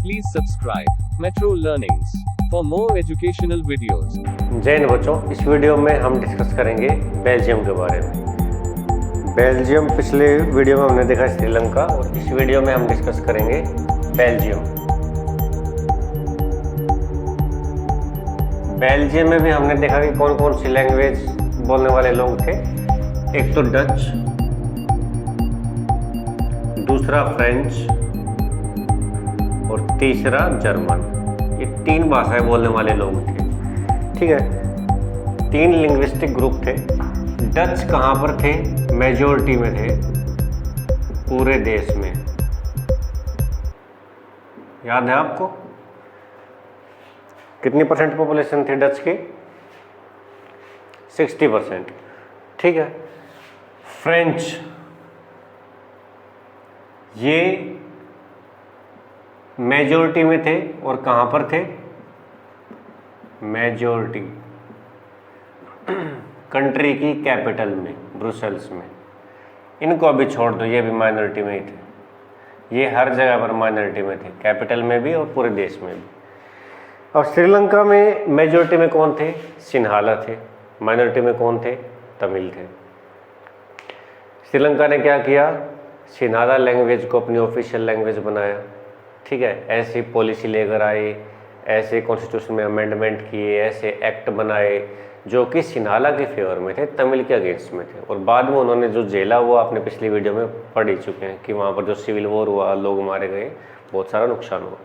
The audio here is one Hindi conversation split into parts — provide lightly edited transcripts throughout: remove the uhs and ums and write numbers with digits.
Please subscribe Metro Learnings for more educational videos. जय हिंद बच्चों, इस वीडियो में हम डिस्कस करेंगे बेल्जियम के बारे में। बेल्जियम पिछले वीडियो में हमने देखा श्रीलंका, और इस वीडियो में हम डिस्कस करेंगे बेल्जियम। बेल्जियम में भी हमने देखा कि कौन कौन सी लैंग्वेज बोलने वाले लोग थे। एक तो डच, दूसरा फ्रेंच और तीसरा जर्मन। ये तीन भाषाएं बोलने वाले लोग थे, ठीक है। तीन लिंग्विस्टिक ग्रुप थे। डच कहाँ पर थे? मेजॉरिटी में थे पूरे देश में। याद है आपको कितनी परसेंट पॉपुलेशन थी डच की? 60%, ठीक है। फ्रेंच, ये मेजॉरिटी में थे और कहाँ पर थे? मेजॉरिटी कंट्री की कैपिटल में, ब्रुसेल्स में। इनको अभी छोड़ दो, ये भी माइनॉरिटी में ही थे। ये हर जगह पर माइनॉरिटी में थे, कैपिटल में भी और पूरे देश में भी। और श्रीलंका में मेजॉरिटी में कौन थे? सिन्हाला थे। माइनॉरिटी में कौन थे? तमिल थे। श्रीलंका ने क्या किया? सिन्हाला लैंग्वेज को अपनी ऑफिशियल लैंग्वेज बनाया, ठीक है। ऐसी पॉलिसी लेकर आए, ऐसे कॉन्स्टिट्यूशन में अमेंडमेंट किए, ऐसे एक्ट बनाए जो कि सिन्हाला के फेवर में थे, तमिल के अगेंस्ट में थे। और बाद में उन्होंने जो जेला हुआ, आपने पिछली वीडियो में पढ़ ही चुके हैं कि वहाँ पर जो सिविल वॉर हुआ, लोग मारे गए, बहुत सारा नुकसान हुआ।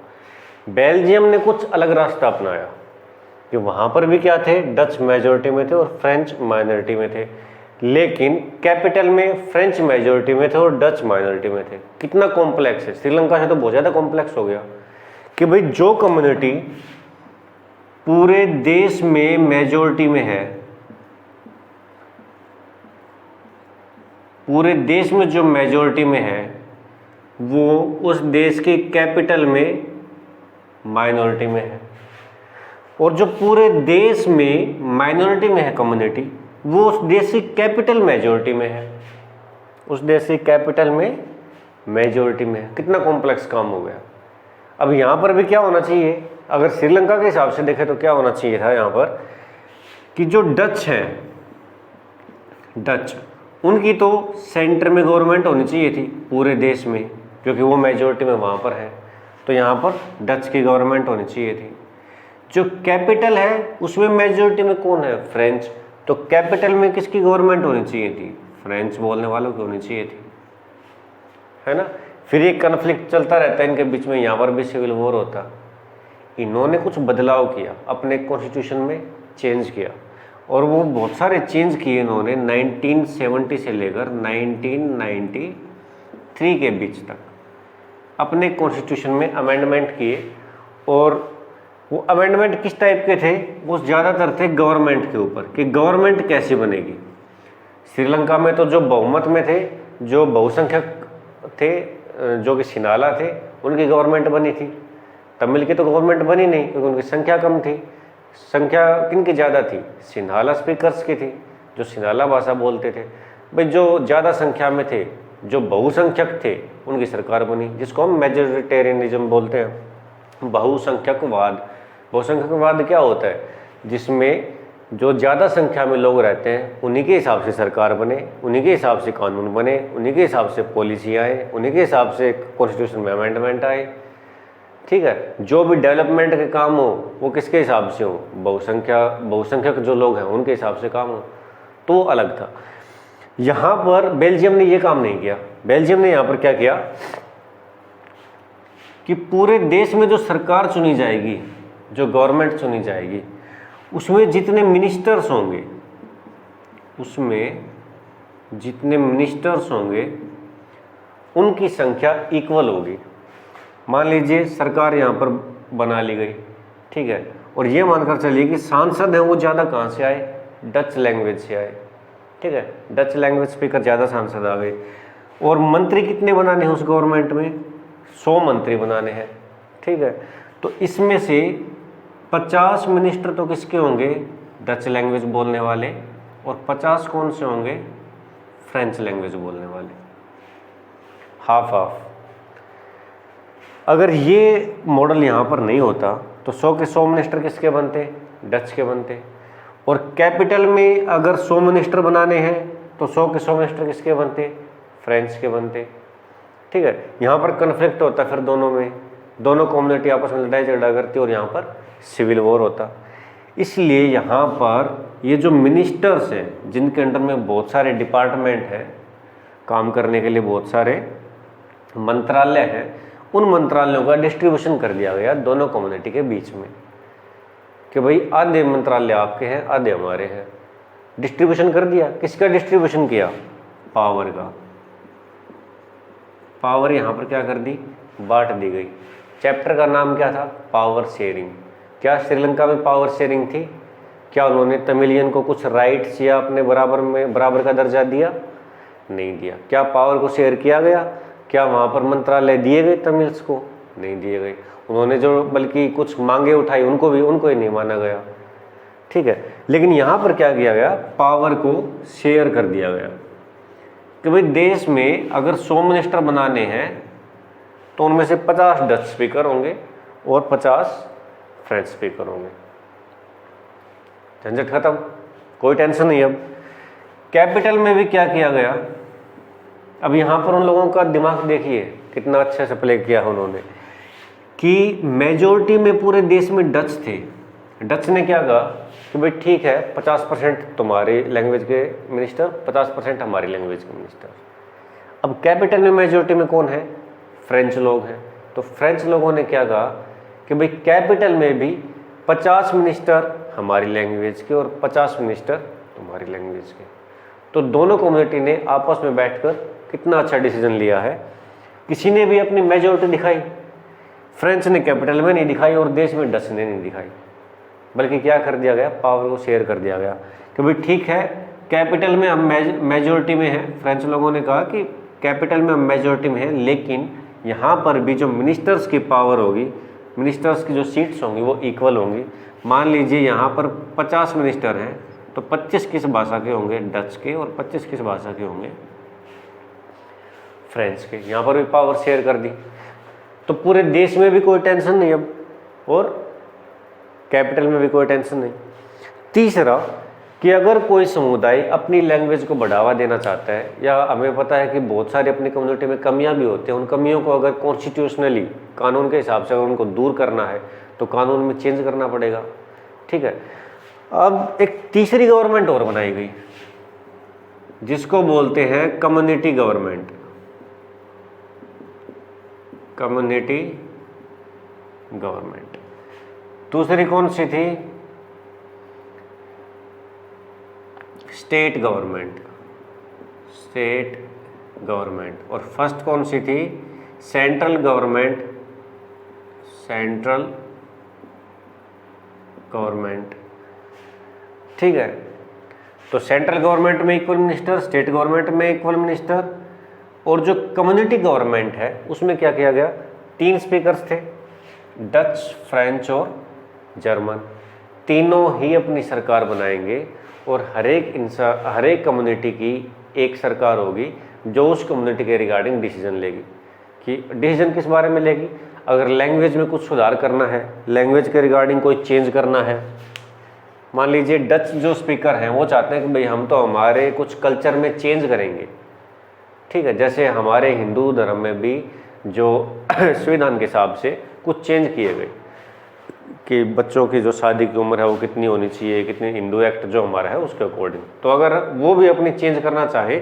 बेल्जियम ने कुछ अलग रास्ता अपनाया कि वहाँ पर भी क्या थे? डच मेजॉरिटी में थे और फ्रेंच माइनॉरिटी में थे, लेकिन कैपिटल में फ्रेंच मेजॉरिटी में थे और डच माइनॉरिटी में थे। कितना कॉम्प्लेक्स है! श्रीलंका से तो बहुत ज़्यादा कॉम्प्लेक्स हो गया कि भाई जो कम्युनिटी पूरे देश में मेजॉरिटी में है, पूरे देश में जो मेजॉरिटी में है, वो उस देश की कैपिटल में माइनॉरिटी में है। और जो पूरे देश में माइनॉरिटी में है कम्युनिटी, वो उस देश की कैपिटल मेजॉरिटी में है, उस देश की कैपिटल में मेजॉरिटी में है। कितना कॉम्प्लेक्स काम हो गया। अब यहाँ पर भी क्या होना चाहिए? अगर श्रीलंका के हिसाब से देखें तो क्या होना चाहिए था यहाँ पर कि जो डच हैं, डच, उनकी तो सेंटर में गवर्नमेंट होनी चाहिए थी पूरे देश में, क्योंकि वो मेजॉरिटी में वहाँ पर है। तो यहाँ पर डच की गवर्नमेंट होनी चाहिए थी। जो कैपिटल है उसमें मेजॉरिटी में कौन है? फ्रेंच। तो कैपिटल में किसकी गवर्नमेंट होनी चाहिए थी? फ्रेंच बोलने वालों की होनी चाहिए थी, है ना। फिर ये कन्फ्लिक्ट चलता रहता है इनके बीच में, यहाँ पर भी सिविल वॉर होता। इन्होंने कुछ बदलाव किया, अपने कॉन्स्टिट्यूशन में चेंज किया, और वो बहुत सारे चेंज किए इन्होंने 1970 से लेकर 1993 के बीच तक अपने कॉन्स्टिट्यूशन में अमेंडमेंट किए। और वो अमेंडमेंट किस टाइप के थे? वो ज़्यादातर थे गवर्नमेंट के ऊपर, कि गवर्नमेंट कैसी बनेगी। श्रीलंका में तो जो बहुमत में थे, जो बहुसंख्यक थे, जो कि सिन्हाला थे, उनकी गवर्नमेंट बनी थी। तमिल की तो गवर्नमेंट बनी नहीं, क्योंकि उनकी संख्या कम थी। संख्या किनकी ज़्यादा थी? सिन्हाला स्पीकर्स की थी, जो सिन्हाला भाषा बोलते थे। भाई जो ज़्यादा संख्या में थे, जो बहुसंख्यक थे, उनकी सरकार बनी, जिसको हम मेजोरिटेरियनिज्म बोलते हैं, बहुसंख्यकवाद। बहुसंख्यकवाद क्या होता है? जिसमें जो ज़्यादा संख्या में लोग रहते हैं, उन्हीं के हिसाब से सरकार बने, उन्हीं के हिसाब से कानून बने, उन्हीं के हिसाब से पॉलिसी आए, उन्हीं के हिसाब से कॉन्स्टिट्यूशन में अमेंडमेंट आए, ठीक है। जो भी डेवलपमेंट के काम हो वो किसके हिसाब से हो? बहुसंख्यक जो लोग हैं उनके हिसाब से काम हो, तो वो अलग था। यहाँ पर बेल्जियम ने ये काम नहीं किया। बेल्जियम ने यहाँ पर क्या किया कि पूरे देश में जो सरकार चुनी जाएगी, जो गवर्नमेंट चुनी जाएगी, उसमें जितने मिनिस्टर्स होंगे, उसमें जितने मिनिस्टर्स होंगे उनकी संख्या इक्वल होगी। मान लीजिए सरकार यहाँ पर बना ली गई, ठीक है, और ये मानकर चलिए कि सांसद हैं वो ज़्यादा कहाँ से आए? डच लैंग्वेज से आए, ठीक है। डच लैंग्वेज स्पीकर ज़्यादा सांसद आ गए। और मंत्री कितने बनाने हैं उस गवर्नमेंट में? 100 मंत्री बनाने हैं, ठीक है। तो इसमें से 50 मिनिस्टर तो किसके होंगे? डच लैंग्वेज बोलने वाले, और 50 कौन से होंगे? फ्रेंच लैंग्वेज बोलने वाले। Half half. अगर ये मॉडल यहाँ पर नहीं होता तो 100 के 100 मिनिस्टर किसके बनते? डच के बनते। और कैपिटल में अगर 100 मिनिस्टर बनाने हैं तो 100 के 100 मिनिस्टर किसके बनते? फ्रेंच के बनते। ठीक है, यहाँ पर कन्फ्लिक्ट होता फिर दोनों में, दोनों कम्युनिटी आपस में लड़ाई झगड़ा करती और यहाँ पर सिविल वॉर होता। इसलिए यहाँ पर ये जो मिनिस्टर्स हैं जिनके अंडर में बहुत सारे डिपार्टमेंट हैं, काम करने के लिए बहुत सारे मंत्रालय हैं, उन मंत्रालयों का डिस्ट्रीब्यूशन कर दिया गया दोनों कम्युनिटी के बीच में कि भाई आधे मंत्रालय आपके हैं, आधे हमारे हैं। डिस्ट्रीब्यूशन कर दिया। किसका डिस्ट्रीब्यूशन किया? पावर का। पावर यहाँ पर क्या कर दी? बांट दी गई। चैप्टर का नाम क्या था? Power sharing. क्या श्रीलंका में पावर शेयरिंग थी? क्या उन्होंने तमिलियन को कुछ राइट्स या अपने बराबर का दर्जा दिया? नहीं दिया। क्या पावर को शेयर किया गया? क्या वहाँ पर मंत्रालय दिए गए तमिल्स को? नहीं दिए गए। उन्होंने जो बल्कि कुछ मांगे उठाई उनको ही नहीं माना गया। ठीक है, लेकिन यहाँ पर क्या किया गया? पावर को शेयर कर दिया गया कि भाई देश में अगर 100 मिनिस्टर बनाने हैं तो उनमें से 50 डच स्पीकर होंगे और 50 फ्रेंच स्पीकर होंगे। झंझट खत्म, कोई टेंशन नहीं। अब कैपिटल में भी क्या किया गया? अब यहाँ पर उन लोगों का दिमाग देखिए कितना अच्छे से प्ले किया उन्होंने कि मेजॉरिटी में पूरे देश में डच थे। डच ने क्या कहा कि भाई ठीक है 50% तुम्हारी लैंग्वेज के मिनिस्टर, 50% हमारी लैंग्वेज के मिनिस्टर। अब कैपिटल में मेजॉरिटी में कौन है? फ्रेंच लोग हैं। तो फ्रेंच लोगों ने क्या कहा कि भाई कैपिटल में भी 50 मिनिस्टर हमारी लैंग्वेज के और 50 मिनिस्टर तुम्हारी लैंग्वेज के। तो दोनों कम्युनिटी ने आपस में बैठकर कितना अच्छा डिसीजन लिया है। किसी ने भी अपनी मेजॉरिटी दिखाई, फ्रेंच ने कैपिटल में नहीं दिखाई और देश में डच ने नहीं दिखाई, बल्कि क्या कर दिया गया? पावर को शेयर कर दिया गया कि भाई ठीक है कैपिटल में हम मेजॉरिटी में हैं। फ्रेंच लोगों ने कहा कि कैपिटल में हम मेजॉरिटी में हैं, लेकिन यहाँ पर भी जो मिनिस्टर्स की पावर होगी, मिनिस्टर्स की जो सीट्स होंगी वो इक्वल होंगी। मान लीजिए यहाँ पर 50 मिनिस्टर हैं तो 25 किस भाषा के होंगे? डच के, और 25 किस भाषा के होंगे? फ्रेंच के। यहाँ पर भी पावर शेयर कर दी तो पूरे देश में भी कोई टेंशन नहीं अब, और कैपिटल में भी कोई टेंशन नहीं। तीसरा कि अगर कोई समुदाय अपनी लैंग्वेज को बढ़ावा देना चाहता है, या हमें पता है कि बहुत सारी अपनी कम्युनिटी में कमियां भी होती हैं, उन कमियों को अगर कॉन्स्टिट्यूशनली कानून के हिसाब से अगर उनको दूर करना है तो कानून में चेंज करना पड़ेगा। ठीक है, अब एक तीसरी गवर्नमेंट और बनाई गई जिसको बोलते हैं कम्युनिटी गवर्नमेंट। Community government. दूसरी कौन सी थी? State government. State government. और फर्स्ट कौन सी थी? Central government. Central government. ठीक है, तो सेंट्रल गवर्नमेंट में इक्वल मिनिस्टर, स्टेट गवर्नमेंट में इक्वल मिनिस्टर, और जो कम्युनिटी गवर्नमेंट है उसमें क्या किया गया? 3 स्पीकर्स थे, डच, फ्रेंच और जर्मन। तीनों ही अपनी सरकार बनाएंगे और हर एक कम्युनिटी की एक सरकार होगी जो उस कम्युनिटी के रिगार्डिंग डिसीजन लेगी। कि डिसीजन किस बारे में लेगी? अगर लैंग्वेज में कुछ सुधार करना है, लैंग्वेज के रिगार्डिंग कोई चेंज करना है, मान लीजिए डच जो स्पीकर हैं वो चाहते हैं कि भाई हम तो हमारे कुछ कल्चर में चेंज करेंगे। ठीक है, जैसे हमारे हिंदू धर्म में भी जो संविधान के हिसाब से कुछ चेंज किए गए कि बच्चों की जो शादी की उम्र है वो कितनी होनी चाहिए, कितनी, हिंदू एक्ट जो हमारा है उसके अकॉर्डिंग। तो अगर वो भी अपनी चेंज करना चाहे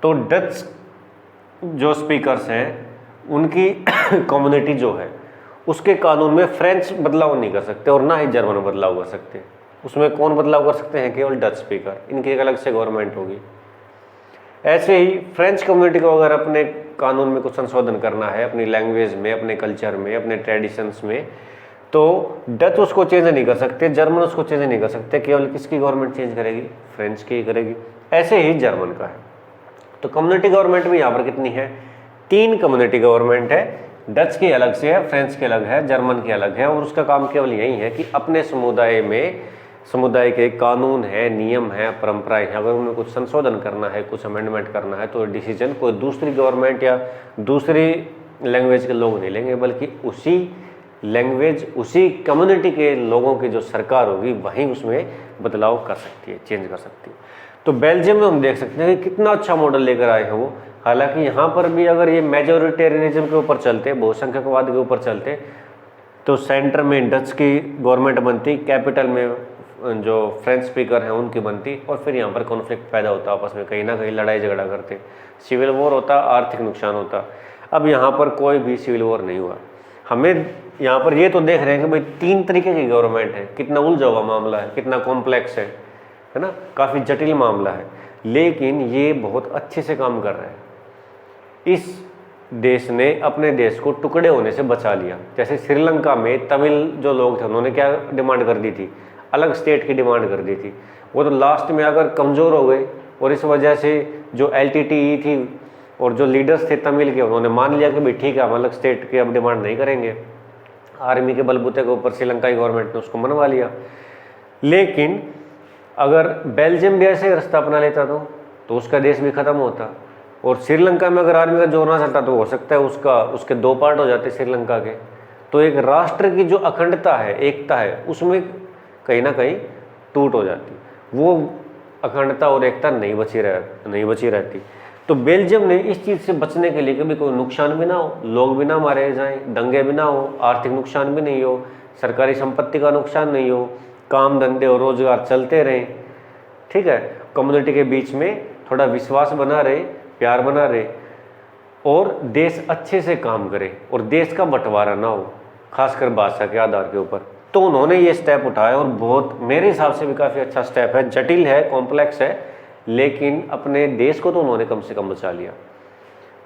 तो डच जो स्पीकर्स हैं उनकी कम्युनिटी जो है उसके कानून में फ्रेंच बदलाव नहीं कर सकते और ना ही जर्मन बदलाव कर सकते। उसमें कौन बदलाव कर सकते हैं? केवल डच स्पीकर। इनकी एक अलग से गवर्नमेंट होगी। ऐसे ही फ्रेंच कम्युनिटी को अगर अपने कानून में कुछ संशोधन करना है, अपनी लैंग्वेज में, अपने कल्चर में, अपने ट्रेडिशंस में, तो डच उसको चेंज नहीं कर सकते, जर्मन उसको चेंज नहीं कर सकते। केवल किसकी गवर्नमेंट चेंज करेगी? फ्रेंच की करेगी। ऐसे ही जर्मन का है। तो कम्युनिटी गवर्नमेंट भी यहाँ पर कितनी है? 3 कम्युनिटी गवर्नमेंट है। डच की अलग से है, फ्रेंच की अलग है, जर्मन की अलग है, और उसका काम केवल यही है कि अपने समुदाय के कानून है, नियम है, परंपराएं हैं, अगर उनमें कुछ संशोधन करना है, कुछ अमेंडमेंट करना है तो डिसीजन कोई दूसरी गवर्नमेंट या दूसरी लैंग्वेज के लोग नहीं लेंगे, बल्कि उसी लैंग्वेज, उसी कम्युनिटी के लोगों की जो सरकार होगी वहीं उसमें बदलाव कर सकती है, चेंज कर सकती है। तो बेल्जियम में हम देख सकते हैं कि कितना अच्छा मॉडल लेकर आए हैं वो। हालांकि यहाँ पर भी अगर ये मेजोरिटेरियनिज्म के ऊपर चलते, बहुसंख्यकवाद के ऊपर चलते, तो सेंटर में डच की गवर्नमेंट बनती, कैपिटल में जो फ्रेंच स्पीकर हैं उनकी बनती, और फिर यहाँ पर कॉन्फ्लिक्ट पैदा होता, आपस में कहीं ना कहीं लड़ाई झगड़ा करते, सिविल वॉर होता, आर्थिक नुकसान होता। अब यहाँ पर कोई भी सिविल वॉर नहीं हुआ। हमें यहाँ पर ये तो देख रहे हैं कि भाई 3 तरीके की गवर्नमेंट है, कितना उलझा हुआ मामला है, कितना कॉम्प्लेक्स है ना, काफ़ी जटिल मामला है, लेकिन ये बहुत अच्छे से काम कर रहा है। इस देश ने अपने देश को टुकड़े होने से बचा लिया। जैसे श्रीलंका में तमिल जो लोग थे उन्होंने क्या डिमांड कर दी थी, अलग स्टेट की डिमांड कर दी थी, वो तो लास्ट में आकर कमज़ोर हो गए, और इस वजह से जो LTTE थी और जो लीडर्स थे तमिल के, उन्होंने मान लिया कि भाई ठीक है, हम अलग स्टेट की अब डिमांड नहीं करेंगे। आर्मी के बलबूते के ऊपर श्रीलंका की गवर्नमेंट ने उसको मनवा लिया। लेकिन अगर बेल्जियम भी ऐसे रास्ता अपना लेता तो उसका देश भी ख़त्म होता, और श्रीलंका में अगर आर्मी का जोर ना चलता तो हो सकता है उसके 2 पार्ट हो जाते श्रीलंका के। तो एक राष्ट्र की जो अखंडता है, एकता है, उसमें कहीं ना कहीं टूट हो जाती, वो अखंडता और एकता नहीं बची रहती। तो बेल्जियम ने इस चीज़ से बचने के लिए कि भी कोई नुकसान भी ना हो, लोग भी ना मारे जाएं, दंगे भी ना हो, आर्थिक नुकसान भी नहीं हो, सरकारी संपत्ति का नुकसान नहीं हो, काम धंधे और रोजगार चलते रहें, ठीक है, कम्युनिटी के बीच में थोड़ा विश्वास बना रहे, प्यार बना रहे, और देश अच्छे से काम करे, और देश का बंटवारा ना हो, खासकर भाषा के आधार के ऊपर। तो उन्होंने ये स्टेप उठाया, और बहुत मेरे हिसाब से भी काफ़ी अच्छा स्टेप है। जटिल है, कॉम्प्लेक्स है, लेकिन अपने देश को तो उन्होंने कम से कम बचा लिया।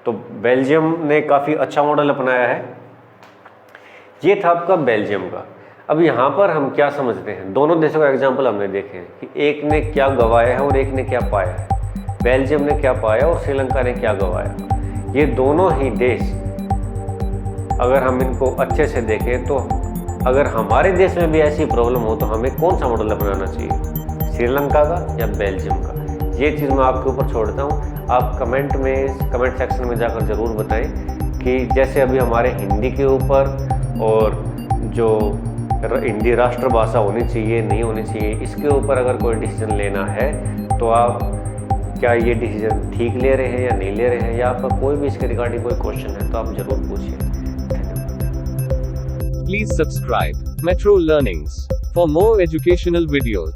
तो बेल्जियम ने काफ़ी अच्छा मॉडल अपनाया है। ये था आपका बेल्जियम का। अब यहाँ पर हम क्या समझते हैं, दोनों देशों का एग्जाम्पल हमने देखे हैं कि एक ने क्या गंवाया है और एक ने क्या पाया है। बेल्जियम ने क्या पाया और श्रीलंका ने क्या गंवाया। ये दोनों ही देश अगर हम इनको अच्छे से देखें, तो अगर हमारे देश में भी ऐसी प्रॉब्लम हो तो हमें कौन सा मॉडल अपनाना चाहिए, श्रीलंका का या बेल्जियम का? ये चीज़ मैं आपके ऊपर छोड़ता हूँ। आप कमेंट सेक्शन में जाकर ज़रूर बताएं कि जैसे अभी हमारे हिंदी के ऊपर, और जो हिंदी राष्ट्रभाषा होनी चाहिए नहीं होनी चाहिए, इसके ऊपर अगर कोई डिसीजन लेना है तो आप क्या ये डिसीजन ठीक ले रहे हैं या नहीं ले रहे हैं, या आपका कोई भी इसके रिगार्डिंग कोई क्वेश्चन है तो आप ज़रूर पूछिए। Please subscribe Metro Learnings for more educational videos.